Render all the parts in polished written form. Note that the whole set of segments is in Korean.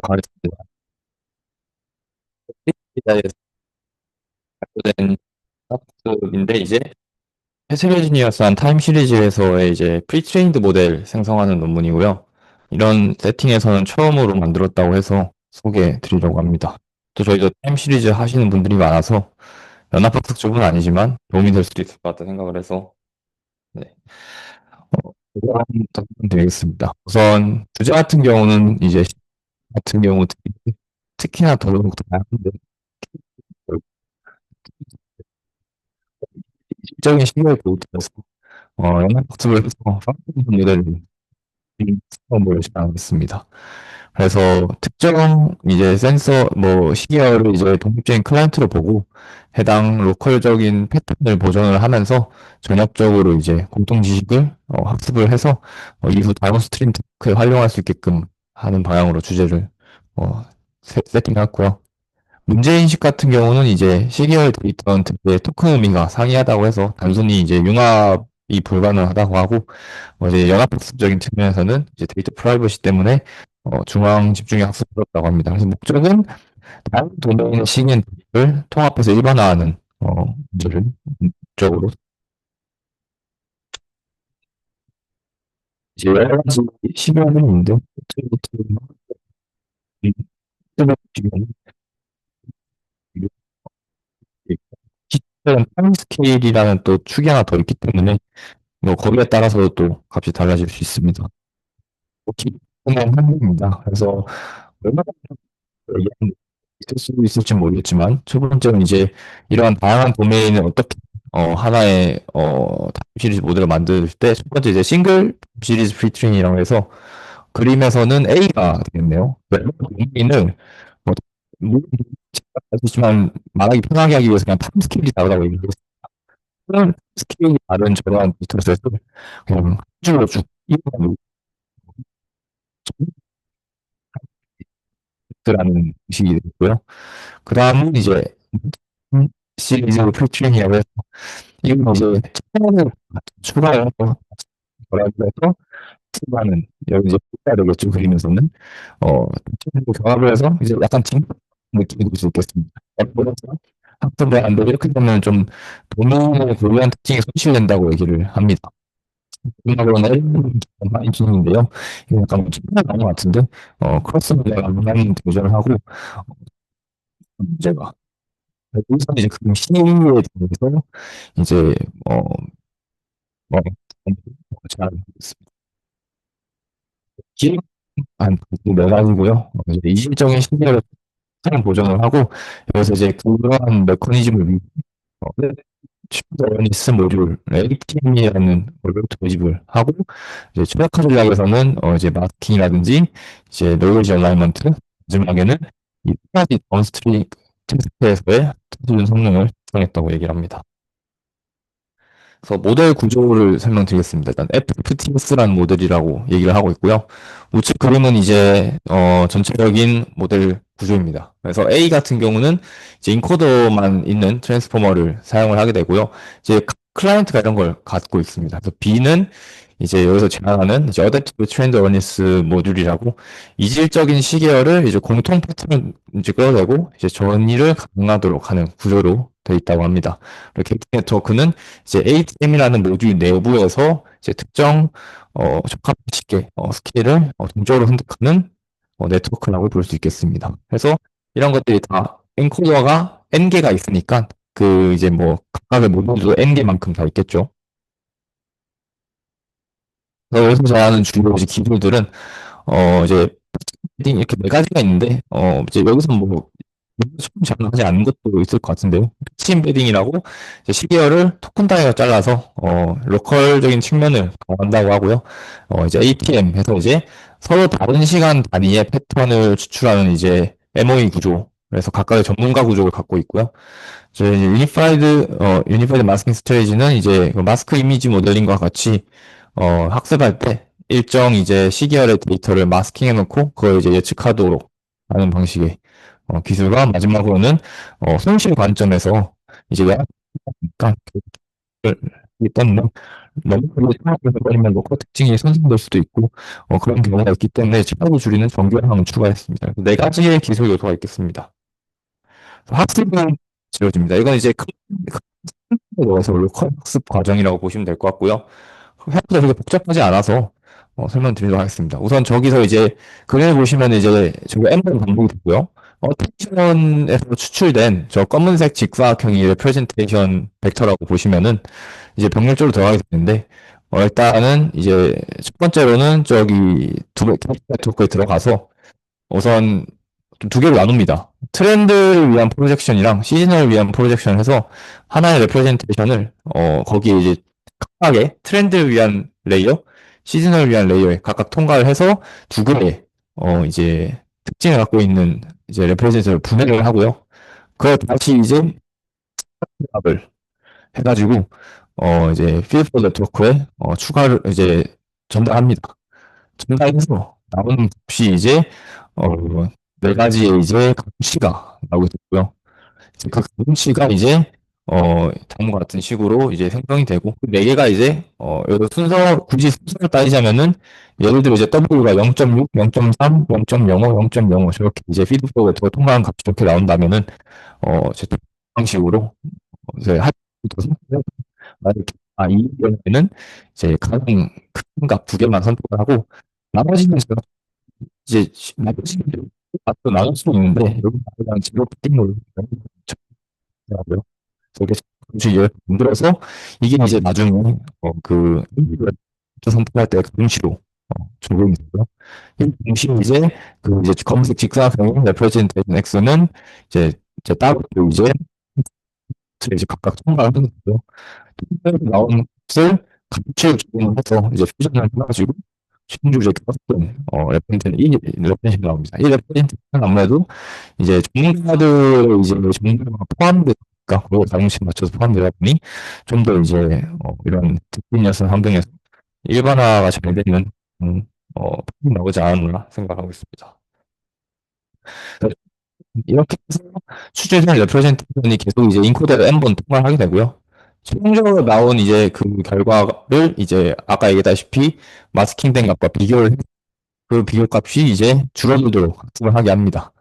가르칩니다. 기자에서 발표된 학습인데 이제 헤테로지니어스한 타임 시리즈에서의 이제 프리트레인드 모델 생성하는 논문이고요. 이런 세팅에서는 처음으로 만들었다고 해서 소개해 드리려고 합니다. 또 저희도 타임 시리즈 하시는 분들이 많아서 연합학습 쪽은 아니지만 도움이 될 수도 있을 것 같다 생각을 해서 네. 답변드리겠습니다. 우선 주제 같은 경우는 이제 같은 경우 특히나 더더욱 다양한데 실적인 신뢰를 보호해서 연합학습을 해서 펑션 모델을 처음으로 시작했습니다. 그래서 특정 이제 센서 뭐 시계열을 이제 독립적인 클라이언트로 보고 해당 로컬적인 패턴을 보존을 하면서 전역적으로 이제 공통 지식을 학습을 해서 이후 다른 스트림 테크에 활용할 수 있게끔 하는 방향으로 주제를 세팅했고요. 문제인식 같은 경우는 이제 시계열 데이터는 되게 토큰 의미가 상이하다고 해서 단순히 이제 융합이 불가능하다고 하고 이제 연합학습적인 측면에서는 이제 데이터 프라이버시 때문에 중앙 집중의 학습을 어렵다고 합니다. 그래서 목적은 다른 도메인의 시기엔 을 통합해서 일반화하는 문제를 목적으로 이제 여러 가지 시도는 있는데 기존 타임 스케일이라는 또 축이 하나 더 있기 때문에 뭐 거기에 따라서 또 값이 달라질 수 있습니다. 기본은 한입니다. 그래서 얼마나 있을 수 있을지 모르겠지만 첫 번째는 이제 이러한 다양한 도메인을 어떻게 하나의 타입 시리즈 모델을 만들 때 첫 번째 이제 싱글 시리즈 프리트레인이라고 해서 그림에서는 A가 되겠네요. 도메인을 뭐 물론 지만 말하기 편하게 하기 위해서 그냥 타임 스케일이 다르다고 얘기를 했어요. 그런 스케일이 다른 저러한 디지털 셋을 그냥 한 줄로 쭉 이라는 식이 되고요. 그 다음은 이제 시리즈 프리트레인이라고 해서 이건 이제 처음에 추가해서 뭐라고 해서 추가하는 여기 이제 되겠죠 그리면서는 전체적으로 경합을 해서 이제 약간 진 느낌이 들 수 있겠습니다. 그래서 학습의 안되고 이렇게 되면 좀 도면의 고유한 특징이 손실된다고 얘기를 합니다. 마지막으로는 파인튜닝인데요. 이거 약간 최근에 나온 것 같은데 크로스 모델 온라인 도전을 하고 문제가 여기서 이제 그 시기에 대해서 이제 어, 어, 잘 모르겠습니다. 기획안 네 가지고요. 이제 이질적인 시기를 보존을 하고 여기서 이제 그러한 메커니즘을 튜버니스 모듈 ATM이라는 걸 도입을 하고 이제 최적화 전략에서는 이제 마스킹이라든지 이제 노이즈 얼라이먼트 마지막에는 이 가지 다운스트림 테스트에서의 기준 성능을 특성했다고 얘기를 합니다. 그래서 모델 구조를 설명드리겠습니다. 일단 FTS라는 모델이라고 얘기를 하고 있고요. 우측 그림은 이제 전체적인 모델 구조입니다. 그래서 A 같은 경우는 이제 인코더만 있는 트랜스포머를 사용을 하게 되고요. 이제 클라이언트가 이런 걸 갖고 있습니다. 그래서 B는 이제 여기서 제안하는 이제 어댑티브 트렌드 어니스 모듈이라고 이질적인 시계열을 이제 공통 패턴을 이제 끌어내고 이제 전이를 가능하도록 하는 구조로 되어 있다고 합니다. 그리고 객체 네트워크는 이제 ATM이라는 모듈 내부에서 이제 특정 적합시계 스케일을 동적으로 선택하는 네트워크라고 볼 수 있겠습니다. 그래서 이런 것들이 다 엔코더가 N개가 있으니까 그 이제 뭐 각각의 모듈도 N개만큼 다 있겠죠. 그래서 여기서 제안하는 주요 이제 기술들은 이제 이렇게 네 가지가 있는데 이제 여기서 뭐 처음 제안하지 않은 것도 있을 것 같은데요. 패치 임베딩이라고 이제 시계열을 토큰 단위로 잘라서 로컬적인 측면을 강화한다고 하고요. 이제 APM 해서 이제 서로 다른 시간 단위의 패턴을 추출하는 이제 MOE 구조. 그래서 각각의 전문가 구조를 갖고 있고요. 이제 유니파이드 마스킹 스트레이지는 이제 그 마스크 이미지 모델링과 같이 학습할 때 일정 이제 시계열의 데이터를 마스킹해 놓고 그걸 이제 예측하도록 하는 방식의 기술과 마지막으로는 손실 관점에서 이제 약간 때문에 너무 크게 통합해서 버리면 로컬 특징이 손상될 수도 있고 그런 경우가 있기 때문에 차이를 줄이는 정교한 방을 추가했습니다. 네 가지의 기술 요소가 있겠습니다. 학습은 지어집니다. 이건 이제 큰 넣어서 로컬 학습 과정이라고 보시면 될 것 같고요. 생각보다 되게 복잡하지 않아서 설명드리도록 하겠습니다. 우선 저기서 이제 그림을 보시면 이제 저기 M번 반복이 되고요. 텐션에서 추출된 저 검은색 직사각형이 레프레젠테이션 벡터라고 보시면은 이제 병렬적으로 들어가게 되는데 일단은 이제 첫 번째로는 저기 두 개, 네트워크에 들어가서 우선 두 개로 나눕니다. 트렌드를 위한 프로젝션이랑 시즌을 위한 프로젝션 해서 하나의 레프레젠테이션을 거기에 이제 각각의 트렌드를 위한 레이어, 시즌을 위한 레이어에 각각 통과를 해서 두 개의 이제 특징을 갖고 있는 이제 레프레젠테이션을 분해를 하고요. 그걸 다시 이제 합을 해가지고 이제 필드 네트워크에 추가를 이제 전달합니다. 전달해서 나오는 값이 이제 어, 네 가지의 이제 값치가 나오게 됐고요. 각 값치가 이제 다음과 같은 식으로 이제 생성이 되고 그 네 개가 이제 여기서 굳이 순서를 따지자면은 예를 들어 이제 W가 0.6, 0.3, 0.05, 0.05 저렇게 이제 피드백을 통과한 값이 이렇게 나온다면은 이제 방식으로 이제 만약에 이 경우에는 이제 가장 큰 값 두 개만 선택을 하고 나머지는 이제 나머지는 또 나눌 수 있는데 여기 그냥 제로 피팅으로 하고요. 이렇게 굳이 만들어서 이게 이제 나중에 그 선택할 때 공시로 적용이 되고요. 이 공시 이제 그 이제 검색 직사각형 레프레젠테이션 x는 이제 따로 또 이제 각각 통과하는 거고요. 나온 것을 같이 적용을 해서 이제 퓨전을 해가지고 신주제 어떤 레퍼런트는 이 레퍼런트 나옵니다. 이 레퍼런트는 아무래도 이제 전문가들의 이제 전문가가 포함되니까 그리고 자동식 맞춰서 포함되다 보니 좀 더 이제 이런 디피니어스 환경에서 일반화가 잘 되는 나오지 않았나 생각하고 있습니다. 이렇게 해서 수주된 레프레젠테이션이 계속 이제 인코드로 n번 통과를 하게 되고요. 최종적으로 나온 이제 그 결과를 이제 아까 얘기했다시피 마스킹된 값과 비교를 그 비교 값이 이제 줄어들도록 학습을 하게 합니다.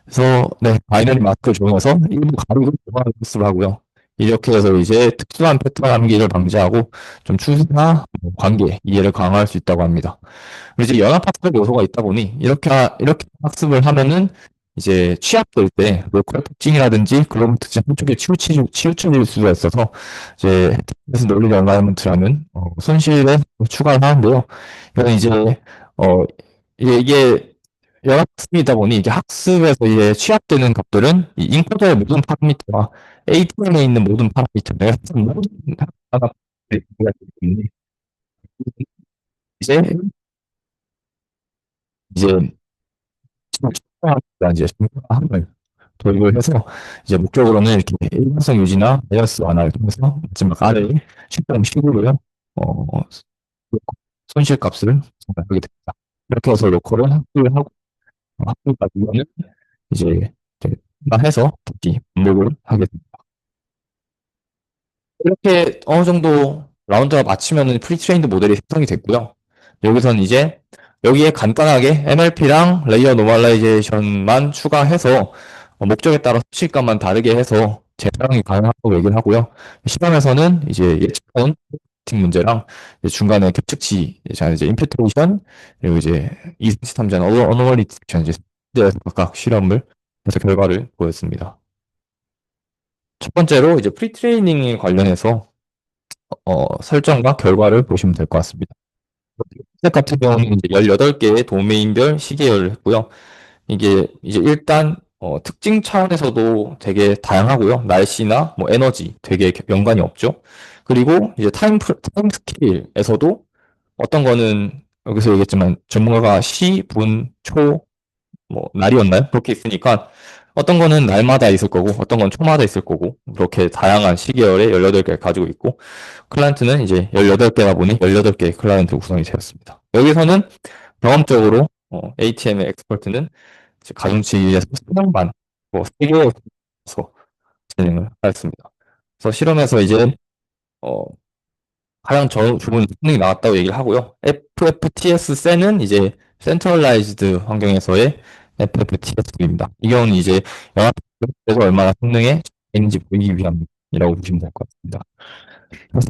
그래서 네, 바이너리 마스크를 적용해서 일부 가로를 보완 학습을 하고요. 이렇게 해서 이제 특수한 패턴 암기를 방지하고 좀 추세나 관계 이해를 강화할 수 있다고 합니다. 그리고 이제 연합학습 요소가 있다 보니 이렇게 학습을 하면은 이제 취합될 때 로컬 특징이라든지 글로벌 특징 한쪽에 치우쳐질 수가 있어서 이제 그래서 논리 얼라이먼트라는 손실에 추가를 하는데요. 이거는 이제 어 이게 연합학습이다 보니 이게 학습에서 이제 취합되는 값들은 이 인코더의 모든 파라미터와 ATM에 있는 모든 파라미터 내가 항상 모든 파라미터들이 있기 때문에 이제 이제 이제 함을 도입을 해서 이제 목적으로는 이렇게 일관성 유지나 바이어스 완화를 통해서 마지막 아래에 10.15로요 손실값을 정하게 됩니다. 이렇게 해서 로컬을 학습을 하고 학습 가지고는 이제 해서 듣기 반복을 하게 됩니다. 이렇게 어느 정도 라운드가 마치면은 프리트레인드 모델이 생성이 됐고요. 여기서는 이제 여기에 간단하게 MLP랑 레이어 노멀라이제이션만 추가해서 목적에 따라 수치값만 다르게 해서 재사용이 가능하다고 얘기를 하고요. 시험에서는 이제 예측한 특 문제랑 이제 중간에 겹측치, 이제 임퓨테이션, 그리고 이제 이승시 탐전, 어노멀리 디텍션 이제 에서 각각 실험을 해서 결과를 보였습니다. 첫 번째로 이제 프리트레이닝에 관련해서 설정과 결과를 보시면 될 것 같습니다. 색 같은 경우는 이제 18개의 도메인별 시계열을 했고요. 이게 이제 일단 특징 차원에서도 되게 다양하고요. 날씨나 뭐 에너지 되게 연관이 없죠. 그리고 이제 타임 스케일에서도 어떤 거는 여기서 얘기했지만 전문가가 시, 분, 초, 뭐 날이었나요? 그렇게 있으니까 어떤 거는 날마다 있을 거고 어떤 건 초마다 있을 거고 그렇게 다양한 시계열에 18개 가지고 있고 클라이언트는 이제 18개다 보니 18개의 클라이언트 구성이 되었습니다. 여기서는 경험적으로 ATM의 엑스퍼트는 가중치에서 3명만 뭐 3개에서 진행을 하였습니다. 그래서 실험에서 이제 어, 가장 좋은 성능이 나왔다고 얘기를 하고요. FFTS 셀은 이제 센트럴라이즈드 환경에서의 FFTS입니다. 이 경우는 이제 영화에서 얼마나 성능에 있는지 보이기 위함이라고 보시면 될 것 같습니다. 그래서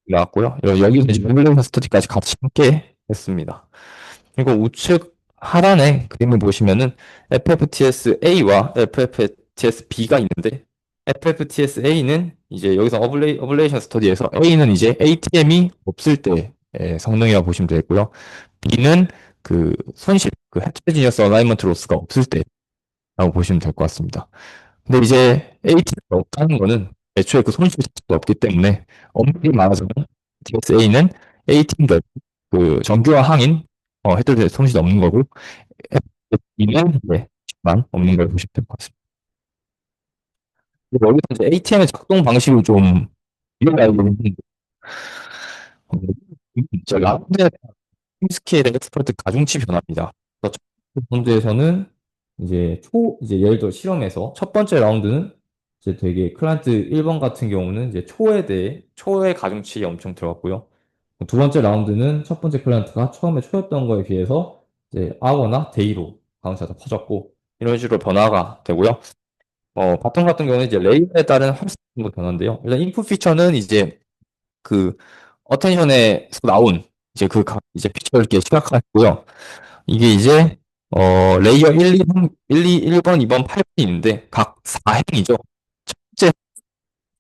나왔고요. 여기서 이제 레귤레이션 스터디까지 같이 함께 했습니다. 그리고 우측 하단에 그림을 보시면은 FFTS-A와 FFTS-B가 있는데 FFTS-A는 이제 여기서 어블레이션 스터디에서 A는 이제 ATM이 없을 때의 성능이라고 보시면 되고요. B는 그 손실, 그 헤테로지니어스 어라이먼트 로스가 없을 때라고 보시면 될 것 같습니다. 근데 이제 ATM이 없다는 거는 애초에 그 손실 자체가 없기 때문에 엄밀히 말하자면 TSA는 ATM도 그 정규화 항인 해도 될 손실이 없는 거고 FT는 만 없는 걸 보시면 될 것 같습니다. 그리고 여기서 이제 ATM의 작동 방식을 좀 이해를 알고 있는데 저 라운드에 스케일의 엑스퍼트 가중치 변화입니다. 그래서 첫 번째 라운드에서는 이제 예를 들어 실험에서 첫 번째 라운드는 이제 되게 클라이언트 1번 같은 경우는 이제 초에 대해 초의 가중치 엄청 들어갔고요. 두 번째 라운드는 첫 번째 클라이언트가 처음에 초였던 거에 비해서 이제 아워나 데이로 가중치가 더 커졌고 이런 식으로 변화가 되고요. 바텀 같은 경우는 이제 레이어에 따른 활성도 변화인데요. 일단 인풋 피처는 이제 그 어텐션에서 나온 이제 피처를 이렇게 시각화했고요. 이게 이제 레이어 1, 2번, 1번, 2번, 8번이 있는데 각 4행이죠. 첫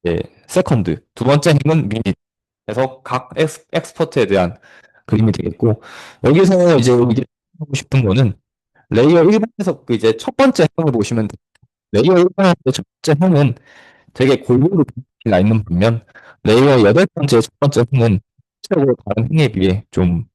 번째 세컨드, 두 번째 행은 미닛에서 각 엑스퍼트에 대한 그림이 되겠고 여기서 이제 하고 싶은 거는 레이어 1번에서 그 이제 첫 번째 행을 보시면 돼요. 레이어 1번에서 첫 번째 행은 되게 골고루 나 있는 반면 레이어 여덟 번째 첫 번째 횡은 전체적으로 다른 횡에 비해 좀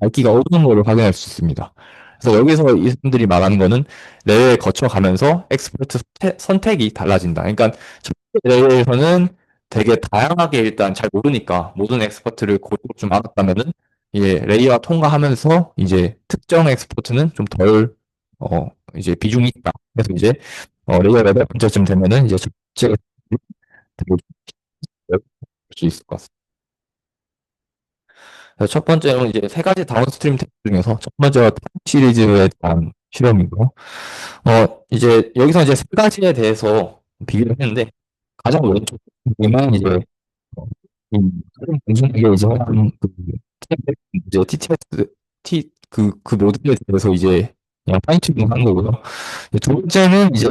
밝기가 어두운 거를 확인할 수 있습니다. 그래서 여기서 이 사람들이 말하는 거는 레이어에 거쳐가면서 엑스퍼트 선택이 달라진다. 그러니까 첫 번째 레이어에서는 되게 다양하게 일단 잘 모르니까 모든 엑스퍼트를 골고루 좀 알았다면은 이제 레이어 통과하면서 이제 특정 엑스퍼트는 좀 덜 이제 비중이 있다. 그래서 이제 레이어 여덟 번째쯤 되면은 이제 첫 번째 볼수 있을 것 같습니다. 그래서 첫 번째는 이제 세 가지 다운스트림 텍 중에서 첫 번째가 타임 시리즈에 대한 실험이고요. 이제 여기서 이제 세 가지에 대해서 비교를 했는데 가장 왼쪽에만 이제 어, 단순하게 이제 그 이제 TTS 그 모델에 대해서 이제 그냥 파인 튜닝 한 거고요. 두 번째는 이제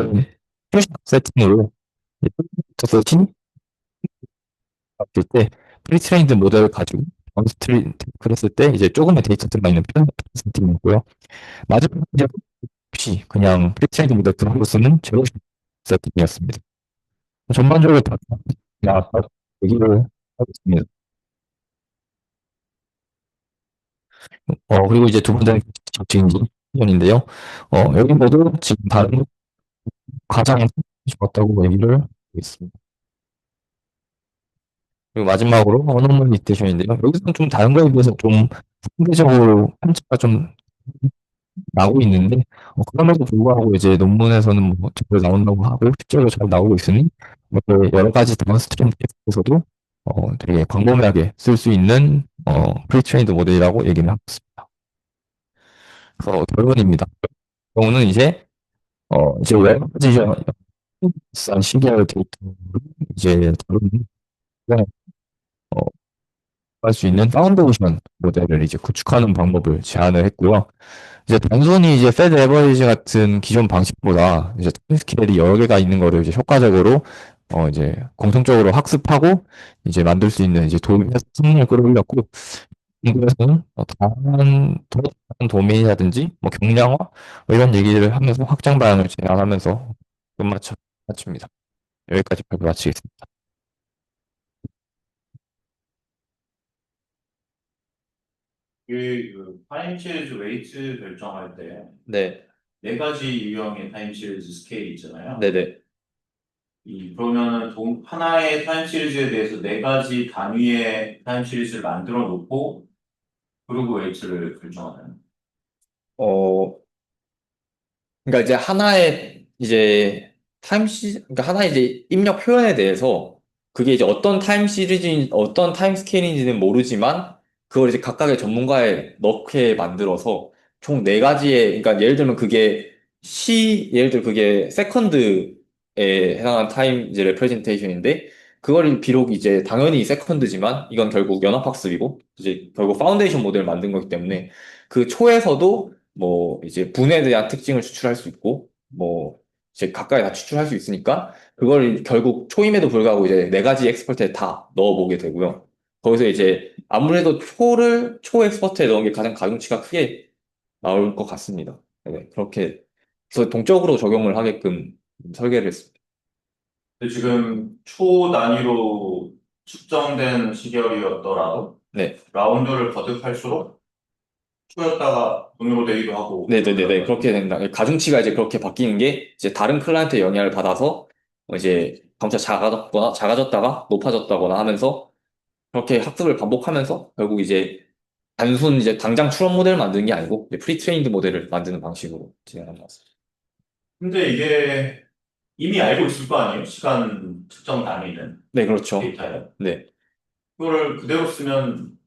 표시 세팅으로 세팅 봤을 때 프리트레인드 모델을 가지고 언스트리 했을 때 이제 조금의 데이터들만 있는 표현 세팅이었고요. 마지막 이제 없이 그냥 프리트레인드 모델 그런 거 쓰는 제로 세팅이었습니다. 전반적으로 다 나왔다 얘기를 하고 있습니다. 그리고 이제 두 번째는 적진지 인데요. 여기 모두 지금 다른 가장 좋았다고 얘기를 하고 있습니다. 그리고 마지막으로 언어문 리테이션인데요. 여기서는 좀 다른 거에 비해서 좀 상대적으로 편차가 좀 나오고 있는데 그럼에도 불구하고 이제 논문에서는 뭐 잘 나온다고 하고 실제로 잘 나오고 있으니 여러 가지 다운스트림 텍스트에서도 되게 광범위하게 쓸 수 있는 프리트레인드 모델이라고 얘기를 하고 있습니다. 그래서 결론입니다. 경우는 이제 여러 가지 싼 신기한 데이터를 이제 다루는 어, 할수 있는 파운데이션 모델을 이제 구축하는 방법을 제안을 했고요. 이제 단순히 이제 페드 에버리지 같은 기존 방식보다 이제 타임 스케일이 여러 개가 있는 거를 이제 효과적으로 이제 공통적으로 학습하고 이제 만들 수 있는 이제 성능을 끌어올렸고 그래서는 더 다른 도메인이라든지 뭐 경량화 뭐 이런 얘기를 하면서 확장 방향을 제안하면서 마칩니다. 여기까지 발표 마치겠습니다. 그 타임 시리즈 웨이트 결정할 때 네, 네 가지 유형의 타임 시리즈 스케일이 있잖아요. 네네. 그러면은 하나의 타임 시리즈에 대해서 네 가지 단위의 타임 시리즈를 만들어 놓고 그리고 웨이트를 결정하나요? 어, 그러니까 이제 하나의 이제 그러니까 하나의 이제 입력 표현에 대해서 그게 이제 어떤 타임 스케일인지는 모르지만, 그걸 이제 각각의 전문가에 넣게 만들어서 총 네 가지의, 그러니까 예를 들면 예를 들어 그게 세컨드에 해당하는 타임 이제 레프레젠테이션인데, 그걸 비록 이제 당연히 세컨드지만, 이건 결국 연합학습이고, 이제 결국 파운데이션 모델을 만든 거기 때문에, 그 초에서도 뭐 이제 분에 대한 특징을 추출할 수 있고, 뭐 이제 각각에 다 추출할 수 있으니까, 그걸 결국 초임에도 불구하고 이제 네 가지 엑스퍼트에 다 넣어보게 되고요. 거기서 이제 아무래도 초 엑스퍼트에 넣은 게 가장 가중치가 크게 나올 것 같습니다. 네, 그렇게 그래서 동적으로 적용을 하게끔 설계를 했습니다. 근데 지금 초 단위로 측정된 시결이었더라도 네, 라운드를 거듭할수록 초였다가 분으로 되기도 하고 네네네네 그러더라고요. 그렇게 된다. 가중치가 이제 그렇게 바뀌는 게 이제 다른 클라이언트의 영향을 받아서 이제 점차 작아졌다가 높아졌다거나 하면서 그렇게 학습을 반복하면서 결국 이제 단순 이제 당장 추론 모델을 만드는 게 아니고 이제 프리트레인드 모델을 만드는 방식으로 진행하는 것 같습니다. 근데 이게 이미 알고 있을 거 아니에요? 시간 측정 단위는 네, 그렇죠. 데이터에. 네. 그거를 그대로 쓰면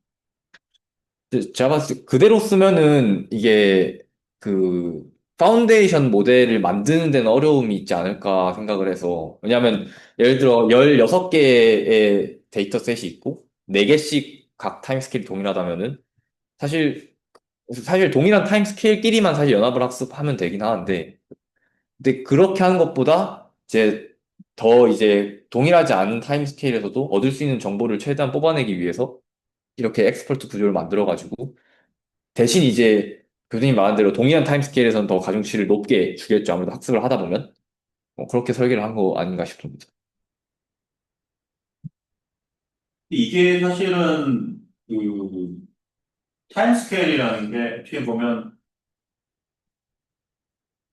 근데 제가 봤을 때 그대로 쓰면은 이게 그 파운데이션 모델을 만드는 데는 어려움이 있지 않을까 생각을 해서 왜냐하면 예를 들어 16개의 데이터 셋이 있고 4개씩 각 타임 스케일이 동일하다면은 사실 동일한 타임 스케일끼리만 사실 연합을 학습하면 되긴 하는데 근데 그렇게 하는 것보다 이제 동일하지 않은 타임 스케일에서도 얻을 수 있는 정보를 최대한 뽑아내기 위해서 이렇게 엑스퍼트 구조를 만들어가지고 대신 이제 교수님 말한 대로 동일한 타임 스케일에서는 더 가중치를 높게 주겠죠. 아무래도 학습을 하다 보면 그렇게 설계를 한 거 아닌가 싶습니다. 이게 사실은 그 타임스케일이라는 게 어떻게 보면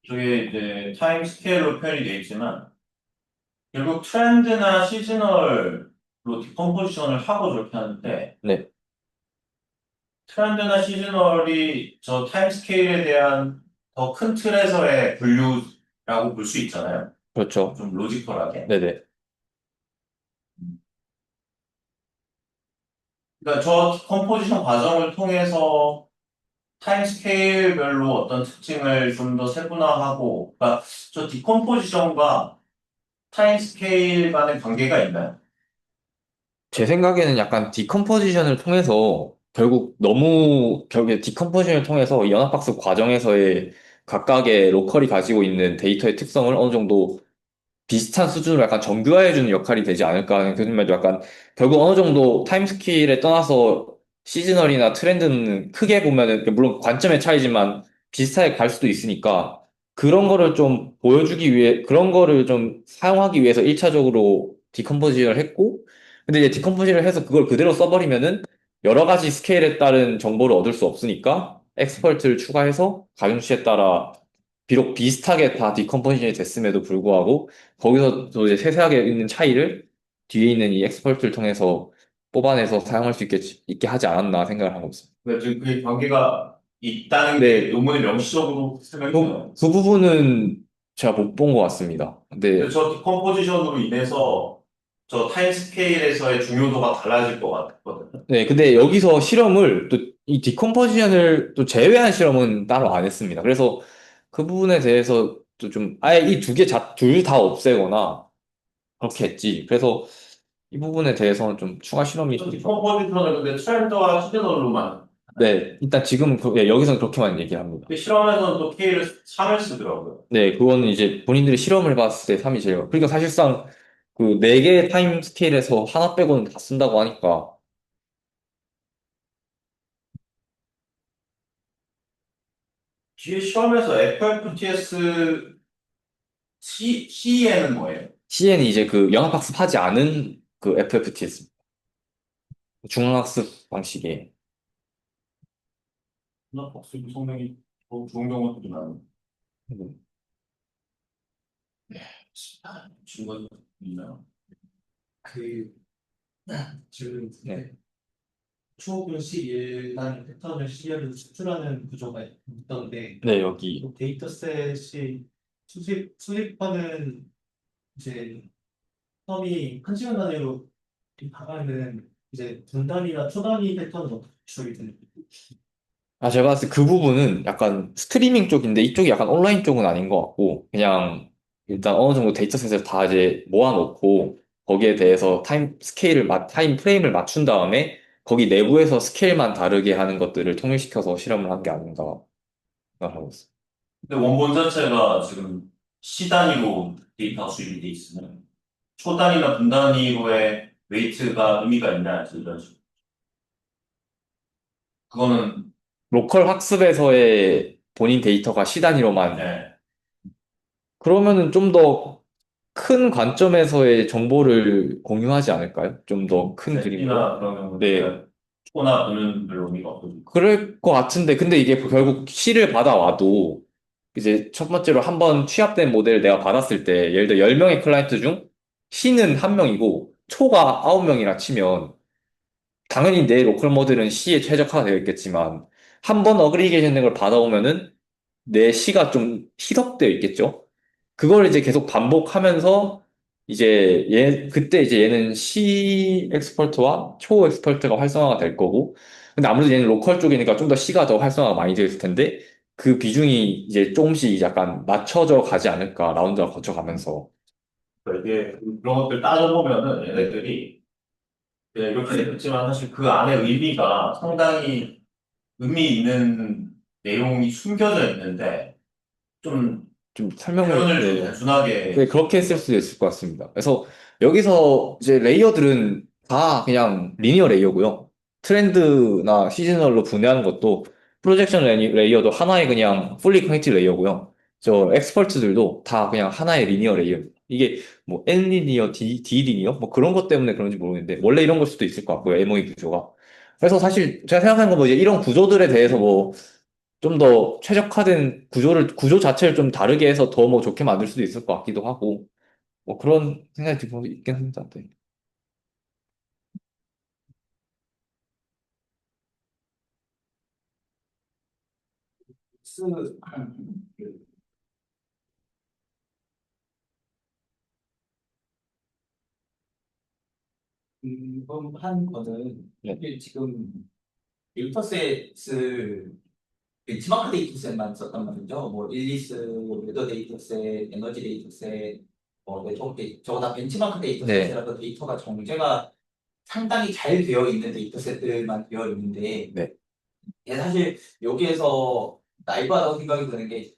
저게 이제 타임스케일로 표현이 되어 있지만 결국 트렌드나 시즈널로 디컴포지션을 하고 저렇게 하는데 네, 트렌드나 시즈널이 저 타임스케일에 대한 더 큰 틀에서의 분류라고 볼 수 있잖아요. 그렇죠. 좀 로지컬하게. 네네. 그러니까 저 디컴포지션 과정을 통해서 타임스케일별로 어떤 특징을 좀 더 세분화하고, 그러니까 저 디컴포지션과 타임스케일 간의 관계가 있나요? 제 생각에는 약간 디컴포지션을 통해서 결국에 디컴포지션을 통해서 이 연합학습 과정에서의 각각의 로컬이 가지고 있는 데이터의 특성을 어느 정도 비슷한 수준으로 약간 정교화해주는 역할이 되지 않을까 하는 교수님 말도 약간 결국 어느 정도 타임스케일에 떠나서 시즈널이나 트렌드는 크게 보면은 물론 관점의 차이지만 비슷하게 갈 수도 있으니까 그런 거를 좀 사용하기 위해서 1차적으로 디컴포지션을 했고 근데 이제 디컴포지션을 해서 그걸 그대로 써버리면은 여러 가지 스케일에 따른 정보를 얻을 수 없으니까 엑스퍼트를 추가해서 가중치에 따라 비록 비슷하게 다 디컴포지션이 됐음에도 불구하고 거기서 또 이제 세세하게 있는 차이를 뒤에 있는 이 엑스퍼트를 통해서 뽑아내서 사용할 수 있게 하지 않았나 생각을 하고 있습니다. 그러니까 지금 그 관계가 있다는 게 근데 논문에 명시적으로 설명이 돼요. 그 부분은 제가 못 본 것 같습니다. 근데 근데 저 디컴포지션으로 인해서 저 타임스케일에서의 중요도가 달라질 것 같거든요. 네, 근데 여기서 실험을 또 이 디컴포지션을 또 제외한 실험은 따로 안 했습니다. 그래서 그 부분에 대해서 또 좀 아예 이 둘 다 없애거나 그렇게 했지. 그래서 이 부분에 대해서는 좀 추가 실험이 저 좀 있어. 디컴포지션을 근데 트렌드와 시즈널로만. 네, 일단 지금은 여기서는 그렇게만 얘기를 합니다. 근데 실험에서는 또 K를 3을 쓰더라고요. 네, 그거는 이제 본인들이 실험을 해봤을 때 3이 제일. 그러니까 사실상 그 4개 타임 스케일에서 하나 빼고는 다 쓴다고 하니까. 뒤에 시험에서 FFTS CE는 뭐예요? CN이 이제 그 연합학습 하지 않은 그 FFTS. 중앙학습 방식의. 나 박수 성능이 더 좋은 경우도 많아요. 증거가 있나요? 그 지금 네. 초분식 일반 패턴을 시계로 수출하는 구조가 있던데 네, 여기. 데이터셋이 수집하는 이제 텀이 1시간 단위로 가면은 이제 분단위나 초단위 패턴은 어떻게 추적이 되는 거예요? 아, 제가 봤을 때 그 부분은 약간 스트리밍 쪽인데 이쪽이 약간 온라인 쪽은 아닌 것 같고 그냥 일단 어느 정도 데이터셋을 다 이제 모아놓고 거기에 대해서 타임 프레임을 맞춘 다음에 거기 내부에서 스케일만 다르게 하는 것들을 통일시켜서 실험을 한 게 아닌가 생각하고 있어요. 근데 원본 자체가 지금 시 단위로 데이터가 수립이 돼 있으면 초 단위나 분 단위로의 웨이트가 의미가 있나 이런 식으로. 그거는 로컬 학습에서의 본인 데이터가 시 단위로만 네. 그러면은 좀 더 큰 관점에서의 정보를 공유하지 않을까요? 좀 더 큰 그림으로? 셋이나 그러면 네. 초나 분은 별로 의미가 없거든요. 그럴 것 같은데, 근데 이게 결국 C를 받아와도, 이제 첫 번째로 한번 취합된 모델을 내가 받았을 때, 예를 들어 10명의 클라이언트 중 C는 1명이고, 초가 9명이라 치면, 당연히 내 로컬 모델은 C에 최적화가 되어 있겠지만, 한 번 어그리게이션 된 걸 받아오면은, 내 C가 좀 희석되어 있겠죠? 그걸 이제 계속 반복하면서 그때 이제 얘는 C 엑스퍼트와 초 엑스퍼트가 활성화가 될 거고 근데 아무래도 얘는 로컬 쪽이니까 좀 더 C가 더 활성화가 많이 되어 있을 텐데 그 비중이 이제 조금씩 약간 맞춰져 가지 않을까 라운드가 거쳐가면서 그러니까 이게 그런 것들 따져보면은 얘네들이 그냥 이렇게 됐지만 사실 그 안에 의미가 상당히 의미 있는 내용이 숨겨져 있는데 좀 좀 설명을 표현을 좀 네. 단순하게 네, 그렇게 쓸 수도 있을 것 같습니다. 그래서 여기서 이제 레이어들은 다 그냥 리니어 레이어고요. 트렌드나 시즈널로 분해하는 것도 프로젝션 레이어도 하나의 그냥 풀리 커넥티드 레이어고요. 저 엑스퍼트들도 다 그냥 하나의 리니어 레이어. 이게 뭐 N 리니어, D 리니어 뭐 그런 것 때문에 그런지 모르겠는데 원래 이런 걸 수도 있을 것 같고요. MOE 구조가. 그래서 사실 제가 생각하는 건 뭐 이제 이런 구조들에 대해서 뭐 좀 더 최적화된 구조 자체를 좀 다르게 해서 더 뭐 좋게 만들 수도 있을 것 같기도 하고, 뭐 그런 생각이 들고 있긴 합니다. 네. 스 이번 한 거는 네. 이게 지금 데이터셋을 벤치마크 데이터셋만 썼단 말이죠. 뭐 일리스, 웨더 데이터셋, 에너지 데이터셋, 뭐 네트워크 데이터, 저거 다 벤치마크 네. 데이터셋이라서 데이터가 정제가 상당히 잘 되어 있는 데이터셋들만 되어 있는데, 네. 사실 여기에서 나이브하다고 생각이 드는 게,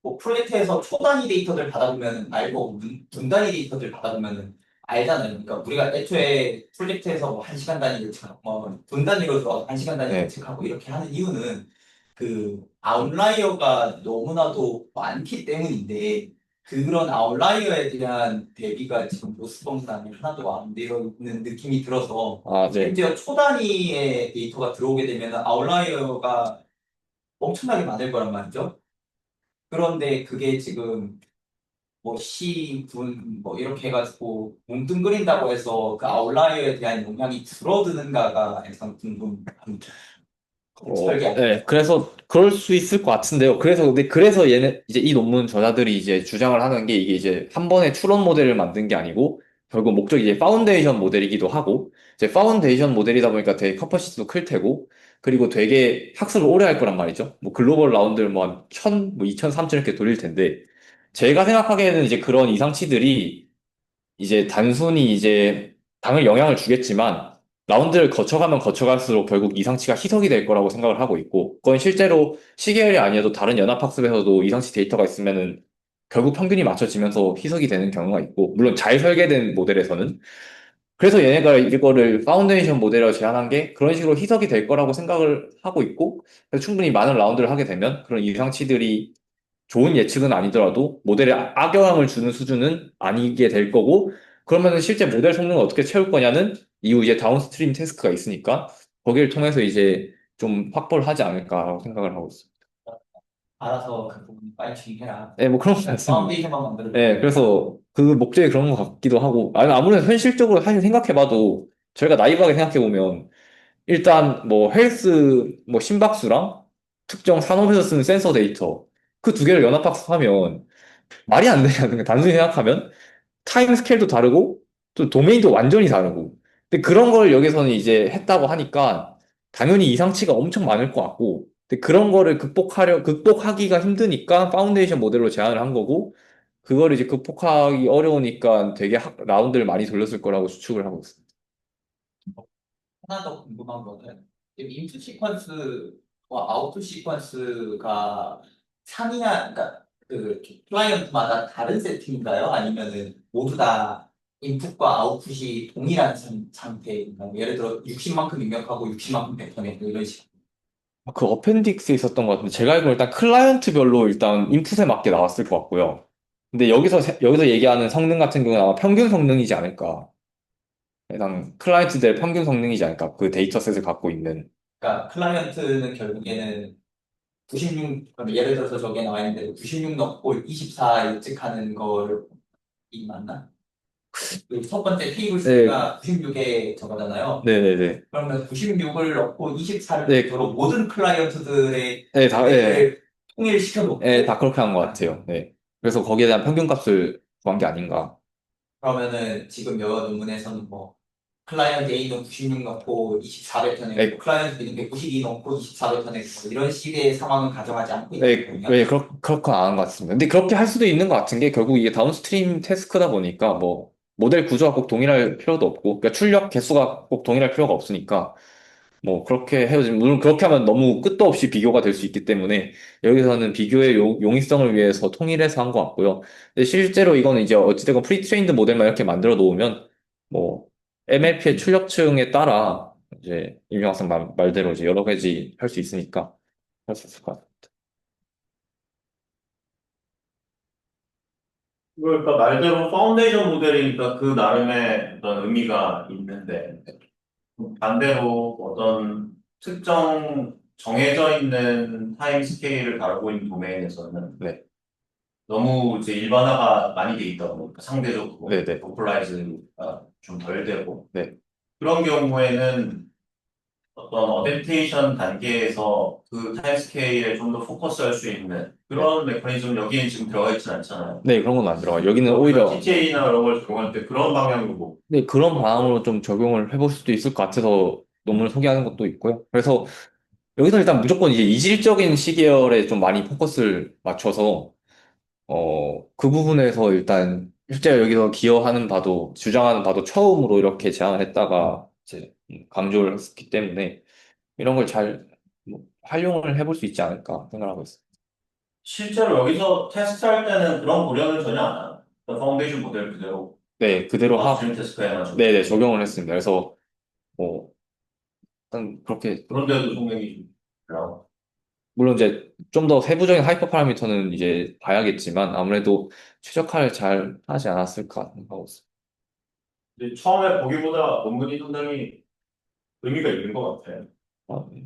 뭐 프로젝트에서 초 단위 데이터들 받아보면 알고, 분 단위 데이터들 받아보면 알잖아요. 그러니까 우리가 애초에 프로젝트에서 뭐 1시간 단위 예측하고, 뭐분 단위로 들어가서 1시간 단위 네. 예측하고 이렇게 하는 이유는 그 아웃라이어가 너무나도 많기 때문인데, 그런 아웃라이어에 대한 대비가 지금 로스범상에 하나도 안 되어 있는 느낌이 들어서, 아, 네. 심지어 초 단위의 데이터가 들어오게 되면 아웃라이어가 엄청나게 많을 거란 말이죠. 그런데 그게 지금 뭐 시, 분, 뭐 이렇게 해가지고 뭉뚱그린다고 해서 그 아웃라이어에 대한 영향이 줄어드는가가 약간 궁금합니다. 설계 안 네, 그래서 그럴 수 있을 것 같은데요. 그래서 얘네 이제 이 논문 저자들이 이제 주장을 하는 게 이게 이제 한 번에 추론 모델을 만든 게 아니고 결국 목적이 이제 파운데이션 모델이기도 하고 이제 파운데이션 모델이다 보니까 되게 커퍼시티도 클 테고 그리고 되게 학습을 오래 할 거란 말이죠. 뭐 글로벌 라운드를 뭐한 1000, 뭐 2000, 3000 이렇게 돌릴 텐데 제가 생각하기에는 이제 그런 이상치들이 이제 단순히 이제 당을 영향을 주겠지만 라운드를 거쳐가면 거쳐갈수록 결국 이상치가 희석이 될 거라고 생각을 하고 있고 그건 실제로 시계열이 아니어도 다른 연합학습에서도 이상치 데이터가 있으면은 결국 평균이 맞춰지면서 희석이 되는 경우가 있고 물론 잘 설계된 모델에서는 그래서 얘네가 이거를 파운데이션 모델이라고 제안한 게 그런 식으로 희석이 될 거라고 생각을 하고 있고 그래서 충분히 많은 라운드를 하게 되면 그런 이상치들이 좋은 예측은 아니더라도 모델에 악영향을 주는 수준은 아니게 될 거고 그러면은 실제 모델 성능을 어떻게 채울 거냐는 이후 이제 다운스트림 태스크가 있으니까 거기를 통해서 이제 좀 확보를 하지 않을까라고 생각을 하고 있어요. 알아서 그 부분 빨리 진행해라. 네, 뭐 그런 것 같습니다. 파운데이션만 만들어. 네, 그래서 그 목적이 그런 것 같기도 하고 아무래도 현실적으로 사실 생각해봐도 저희가 나이브하게 생각해보면 일단 뭐 헬스 뭐 심박수랑 특정 산업에서 쓰는 센서 데이터 그 두 개를 연합학습하면 말이 안 되지 않습니까? 단순히 생각하면 타임 스케일도 다르고 또 도메인도 완전히 다르고. 근데 그런 걸 여기서는 이제 했다고 하니까 당연히 이상치가 엄청 많을 것 같고. 근데 그런 거를 극복하기가 힘드니까 파운데이션 모델로 제안을 한 거고, 그걸 이제 극복하기 어려우니까 되게 라운드를 많이 돌렸을 거라고 추측을 하고 있습니다. 하나 더 궁금한 거는 지금 인투 시퀀스와 아웃풋 시퀀스가 상이나 그러니까 그 클라이언트마다 다른 세팅인가요? 아니면은 모두 다 인풋과 아웃풋이 동일한 상태인가요? 예를 들어 60만큼 입력하고 60만큼 뱉어내고 이런 식으로. 그 어펜딕스에 있었던 것 같은데, 제가 알기로 일단 클라이언트별로 일단 인풋에 맞게 나왔을 것 같고요. 근데 여기서 얘기하는 성능 같은 경우는 아마 평균 성능이지 않을까. 일단 클라이언트들 평균 성능이지 않을까. 그 데이터셋을 갖고 있는. 그러니까 클라이언트는 결국에는 96, 그럼 예를 들어서 저게 나와 있는데 96 넣고 24 예측하는 걸이 맞나? 그 첫 번째 테이블 네, 수가 96에 저거잖아요. 네네네. 그러면 96을 넣고 24를 네, 배터로 모든 클라이언트들의 네, 레벨을 통일시켜 네, 놓고 다 그렇게 한 것 같아요. 네. 그래서 거기에 대한 평균 값을 구한 게 아닌가. 그러면은 지금 여 논문에서는 뭐 클라이언트 A는 96 넣고 24 네, 뱉어내고 클라이언트 B는 192 넣고 24 뱉어내고 뭐 이런 식의 상황은 가정하지 않고 네, 있거든요. 네, 그렇게 안 한 것 같습니다. 근데 그렇게 할 수도 있는 것 같은 게 결국 이게 다운스트림 태스크다 보니까 뭐 모델 구조가 꼭 동일할 필요도 없고, 그러니까 출력 개수가 꼭 동일할 필요가 없으니까 뭐 그렇게 헤어지면, 물론 그렇게 하면 너무 끝도 없이 비교가 될 수 있기 때문에 여기서는 비교의 용이성을 위해서 통일해서 한 것 같고요. 근데 실제로 이거는 이제 어찌됐건 프리트레인드 모델만 이렇게 만들어 놓으면 뭐 MLP의 출력층에 따라 이제 임용학생 말대로 이제 여러 가지 할 수 있으니까 할 수 있을 것 같아요. 그러니까 말대로 파운데이션 모델이니까 그 나름의 어떤 의미가 있는데 반대로 어떤 특정 정해져 있는 타임 스케일을 다루고 있는 도메인에서는 네, 너무 이제 일반화가 많이 돼 있다 보니까 상대적으로 네, 네, 포퓰라이즈가 좀 덜 되고 네. 그런 경우에는 어떤 어댑테이션 단계에서 그 타임 스케일에 좀 더 포커스할 수 있는 네. 그런 메커니즘 여기엔 지금 들어가 있진 않잖아요. 네, 그런 건 안 들어가요. 여기는 우리가 오히려 TTA나 이런 걸 적용할 때 그런 방향으로 뭐 네, 그런 방향으로 좀 적용을 해볼 수도 있을 것 같아서 논문을 소개하는 것도 있고요. 그래서 여기서 일단 무조건 이제 이질적인 시계열에 좀 많이 포커스를 맞춰서, 그 부분에서 일단, 실제로 여기서 기여하는 바도, 주장하는 바도 처음으로 이렇게 제안을 했다가, 이제, 강조를 했기 때문에, 이런 걸 잘, 뭐, 활용을 해볼 수 있지 않을까 생각하고 있어요. 실제로 여기서 테스트할 때는 그런 고려는 전혀 안 하나. 파운데이션 모델 그대로 네, 그대로 업스트림 테스트에만 네네, 적용을 했습니다. 그래서, 뭐, 일단 그렇게, 그런데도 성능이 좀 올라가고. 물론 이제 좀 더 세부적인 하이퍼 파라미터는 이제 봐야겠지만, 아무래도 최적화를 잘 하지 않았을까 생각하고 있어요. 근데 처음에 보기보다 논문이 상당히 의미가 있는 것 같아요. 아, 네.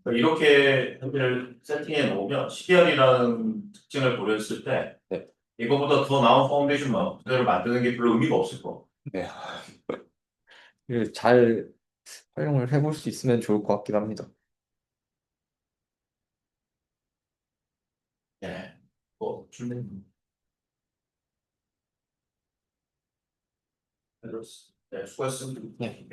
그러니까 이렇게 현재를 세팅해 놓으면 CR이라는 특징을 고려했을 때 네. 이거보다 더 나은 파운데이션 모델을 만드는 게 별로 의미가 없을 거. 네. 이걸 잘 활용을 해볼 수 있으면 좋을 것 같긴 합니다. 예. 뭐, 준비. 네, 수고했습니다. 네.